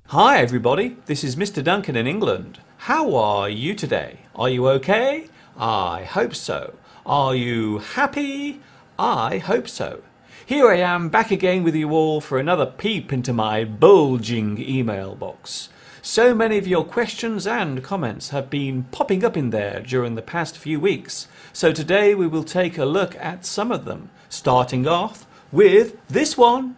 Hi everybody, this is Mr Duncan in England. How are you today? Are you okay? I hope so. Are you happy? I hope so. Here I am back again with you all for another peep into my bulging email box. So many of your questions and comments have been popping up in there during the past few weeks. So today we will take a look at some of them, starting off with this one.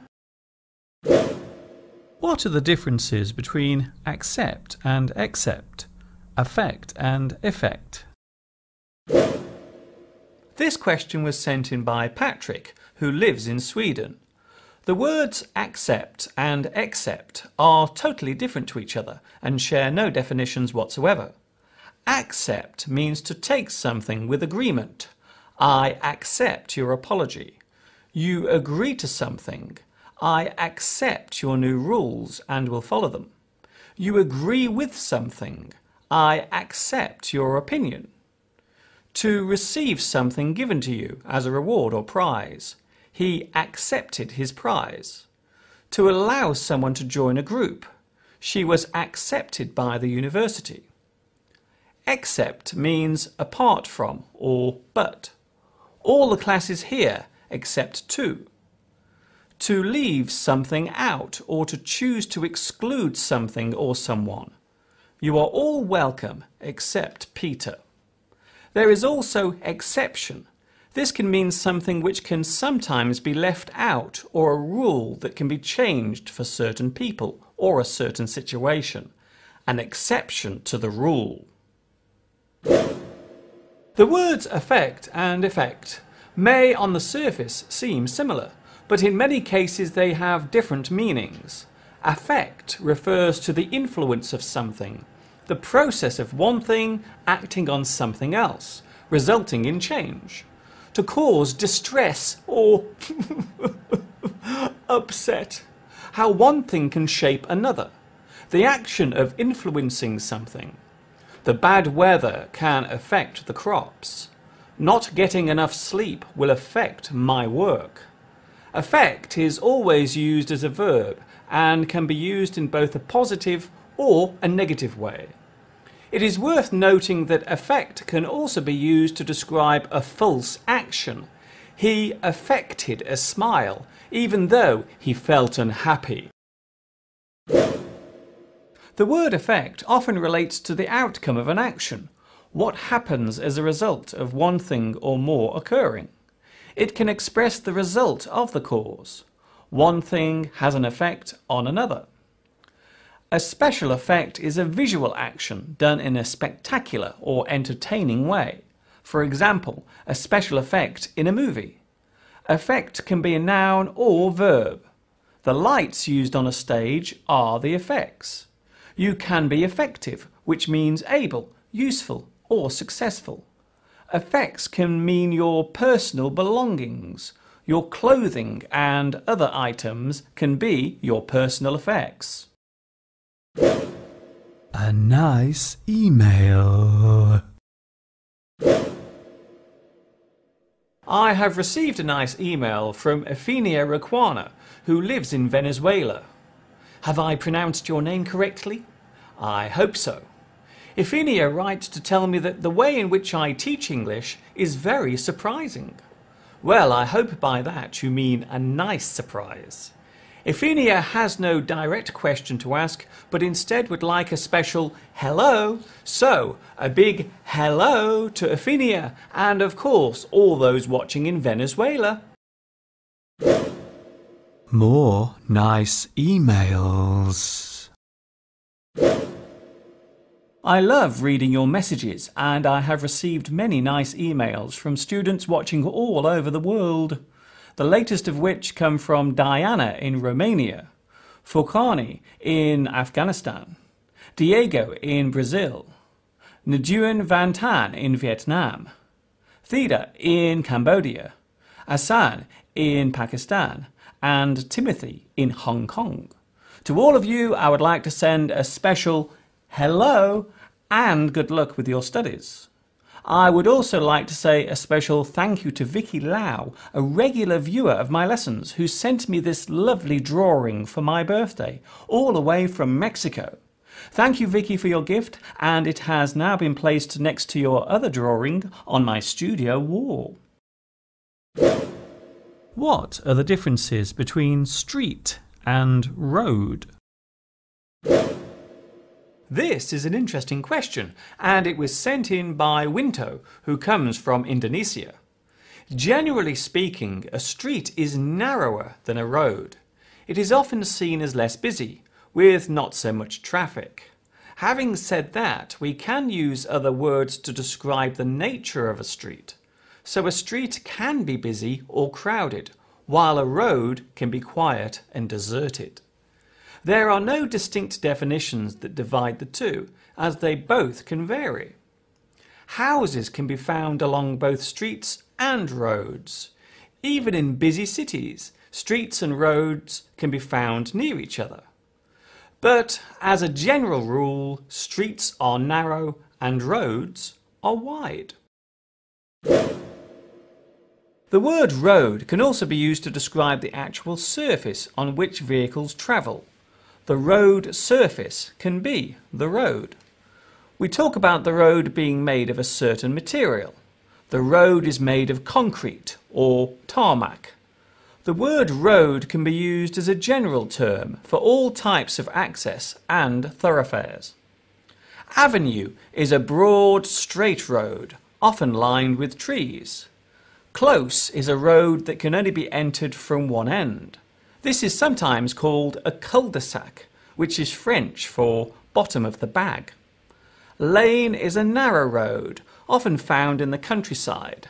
What are the differences between accept and accept, affect and effect? This question was sent in by Patrick, who lives in Sweden. The words accept and accept are totally different to each other and share no definitions whatsoever. Accept means to take something with agreement. I accept your apology. You agree to something. I accept your new rules and will follow them. You agree with something. I accept your opinion. To receive something given to you as a reward or prize. He accepted his prize. To allow someone to join a group. She was accepted by the university. Except means apart from or but. All the classes here except two. To leave something out or to choose to exclude something or someone. You are all welcome except Peter. There is also exception. This can mean something which can sometimes be left out or a rule that can be changed for certain people or a certain situation. An exception to the rule. The words affect and effect may on the surface seem similar, but in many cases they have different meanings. Affect refers to the influence of something, the process of one thing acting on something else, resulting in change. To cause distress or upset. How one thing can shape another. The action of influencing something. The bad weather can affect the crops. Not getting enough sleep will affect my work. Affect is always used as a verb and can be used in both a positive or a negative way. It is worth noting that affect can also be used to describe a false action. He affected a smile, even though he felt unhappy. The word affect often relates to the outcome of an action, what happens as a result of one thing or more occurring. It can express the result of the cause. One thing has an effect on another. A special effect is a visual action done in a spectacular or entertaining way. For example, a special effect in a movie. Effect can be a noun or verb. The lights used on a stage are the effects. You can be effective, which means able, useful, or successful. Effects can mean your personal belongings. Your clothing and other items can be your personal effects. A nice email. I have received a nice email from Ephenia Raquana, who lives in Venezuela. Have I pronounced your name correctly? I hope so. Ephenia writes to tell me that the way in which I teach English is very surprising. Well, I hope by that you mean a nice surprise. Ephenia has no direct question to ask, but instead would like a special hello. So, a big hello to Ephenia and, of course, all those watching in Venezuela. More nice emails. I love reading your messages, and I have received many nice emails from students watching all over the world. The latest of which come from Diana in Romania, Furkani in Afghanistan, Diego in Brazil, Nguyen Van Tan in Vietnam, Theda in Cambodia, Asan in Pakistan, and Timothy in Hong Kong. To all of you, I would like to send a special hello and good luck with your studies. I would also like to say a special thank you to Vicky Lau, a regular viewer of my lessons, who sent me this lovely drawing for my birthday, all the way from Mexico. Thank you, Vicky, for your gift, and it has now been placed next to your other drawing on my studio wall. What are the differences between street and road? This is an interesting question, and it was sent in by Winto, who comes from Indonesia. Generally speaking, a street is narrower than a road. It is often seen as less busy, with not so much traffic. Having said that, we can use other words to describe the nature of a street. So a street can be busy or crowded, while a road can be quiet and deserted. There are no distinct definitions that divide the two, as they both can vary. Houses can be found along both streets and roads. Even in busy cities, streets and roads can be found near each other. But as a general rule, streets are narrow and roads are wide. The word road can also be used to describe the actual surface on which vehicles travel. The road surface can be the road. We talk about the road being made of a certain material. The road is made of concrete or tarmac. The word road can be used as a general term for all types of access and thoroughfares. Avenue is a broad, straight road, often lined with trees. Close is a road that can only be entered from one end. This is sometimes called a cul-de-sac, which is French for bottom of the bag. Lane is a narrow road, often found in the countryside.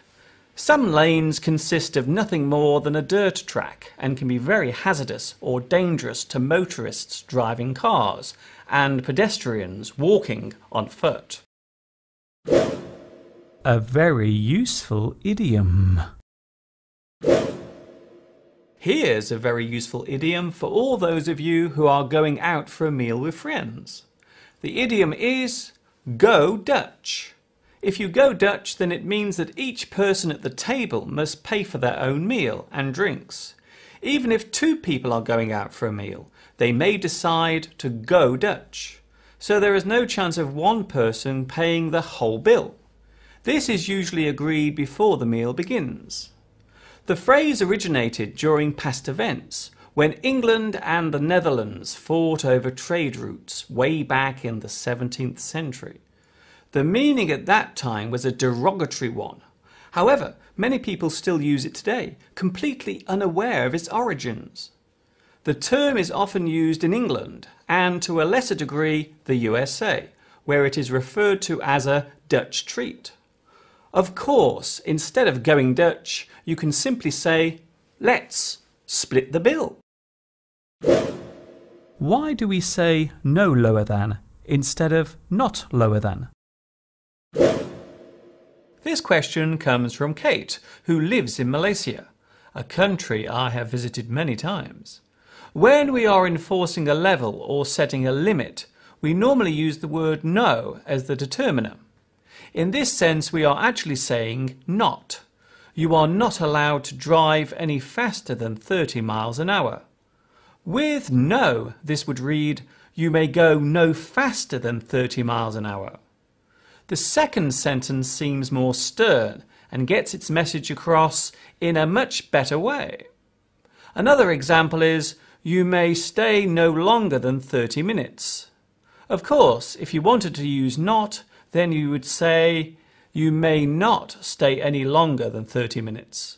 Some lanes consist of nothing more than a dirt track and can be very hazardous or dangerous to motorists driving cars and pedestrians walking on foot. A very useful idiom. Here's a very useful idiom for all those of you who are going out for a meal with friends. The idiom is go Dutch. If you go Dutch, then it means that each person at the table must pay for their own meal and drinks. Even if two people are going out for a meal, they may decide to go Dutch. So there is no chance of one person paying the whole bill. This is usually agreed before the meal begins. The phrase originated during past events, when England and the Netherlands fought over trade routes way back in the 17th century. The meaning at that time was a derogatory one. However, many people still use it today, completely unaware of its origins. The term is often used in England and to a lesser degree the USA, where it is referred to as a Dutch treat. Of course, instead of going Dutch, you can simply say, let's split the bill. Why do we say no lower than instead of not lower than? This question comes from Kate, who lives in Malaysia, a country I have visited many times. When we are enforcing a level or setting a limit, we normally use the word no as the determiner. In this sense, we are actually saying not. You are not allowed to drive any faster than 30 miles an hour. With no, this would read, you may go no faster than 30 miles an hour. The second sentence seems more stern and gets its message across in a much better way. Another example is, you may stay no longer than 30 minutes. Of course, if you wanted to use not, then you would say, you may not stay any longer than 30 minutes.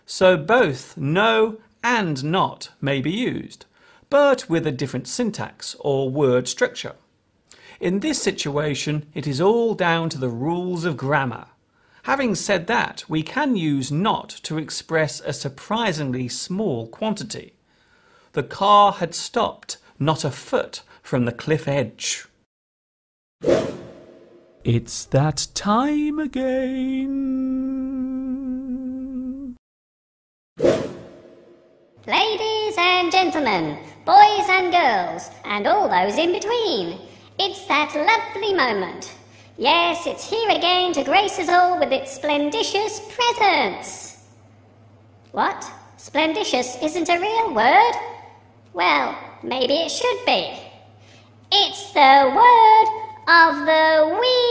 So both no and not may be used, but with a different syntax or word structure. In this situation, it is all down to the rules of grammar. Having said that, we can use not to express a surprisingly small quantity. The car had stopped not a foot from the cliff edge. It's that time again. Ladies and gentlemen, boys and girls, and all those in between, it's that lovely moment. Yes, it's here again to grace us all with its splendicious presence. What? Splendicious isn't a real word? Well, maybe it should be. It's the word of the week.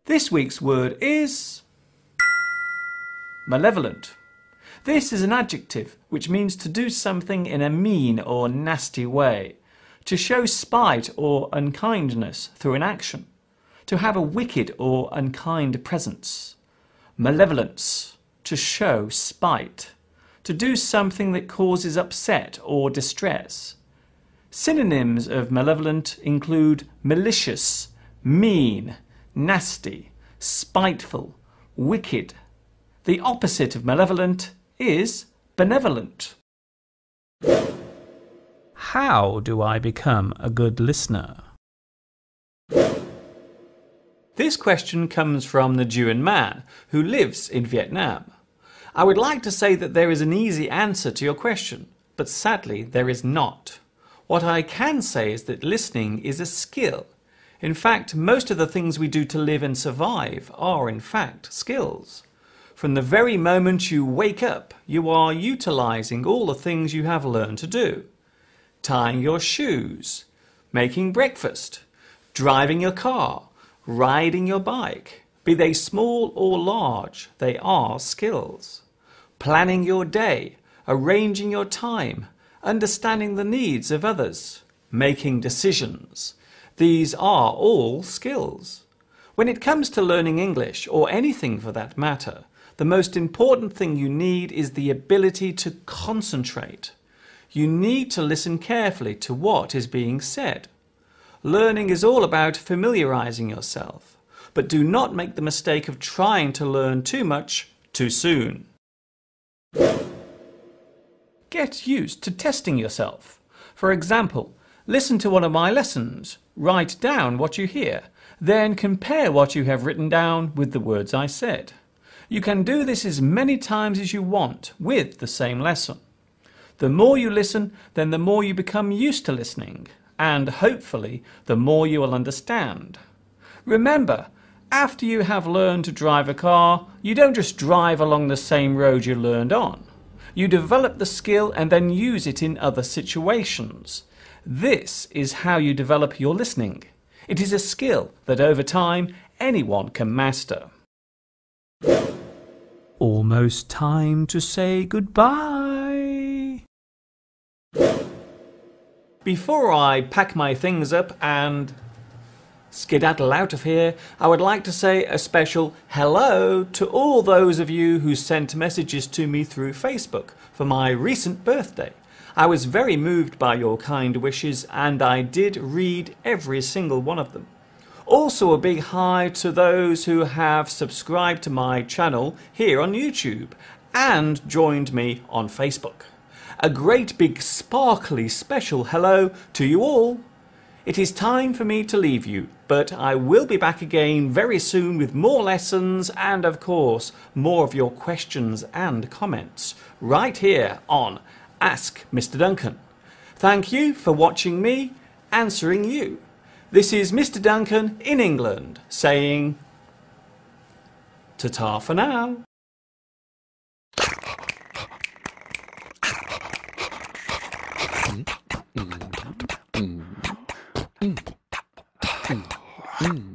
This week's word is malevolent. This is an adjective which means to do something in a mean or nasty way, to show spite or unkindness through an action, to have a wicked or unkind presence. Malevolence, to show spite, to do something that causes upset or distress. Synonyms of malevolent include malicious, mean, nasty, spiteful, wicked. The opposite of malevolent is benevolent. How do I become a good listener? This question comes from the Duan man who lives in Vietnam. I would like to say that there is an easy answer to your question, but sadly there is not. What I can say is that listening is a skill. In fact, most of the things we do to live and survive are in fact skills. From the very moment you wake up, you are utilizing all the things you have learned to do. Tying your shoes, making breakfast, driving your car, riding your bike. Be they small or large, they are skills. Planning your day, arranging your time, understanding the needs of others, making decisions. These are all skills. When it comes to learning English, or anything for that matter, the most important thing you need is the ability to concentrate. You need to listen carefully to what is being said. Learning is all about familiarizing yourself, but do not make the mistake of trying to learn too much too soon. Get used to testing yourself. For example, listen to one of my lessons, write down what you hear, then compare what you have written down with the words I said. You can do this as many times as you want with the same lesson. The more you listen, then the more you become used to listening, and hopefully the more you will understand. Remember, after you have learned to drive a car, you don't just drive along the same road you learned on. You develop the skill and then use it in other situations. This is how you develop your listening. It is a skill that over time anyone can master. Almost time to say goodbye. Before I pack my things up and skedaddle out of here, I would like to say a special hello to all those of you who sent messages to me through Facebook for my recent birthday. I was very moved by your kind wishes and I did read every single one of them. Also a big hi to those who have subscribed to my channel here on YouTube and joined me on Facebook. A great big sparkly special hello to you all. It is time for me to leave you, but I will be back again very soon with more lessons and of course more of your questions and comments right here on Ask Mr Duncan. Thank you for watching me answering you. This is Mr Duncan in England saying ta-ta for now. Mm.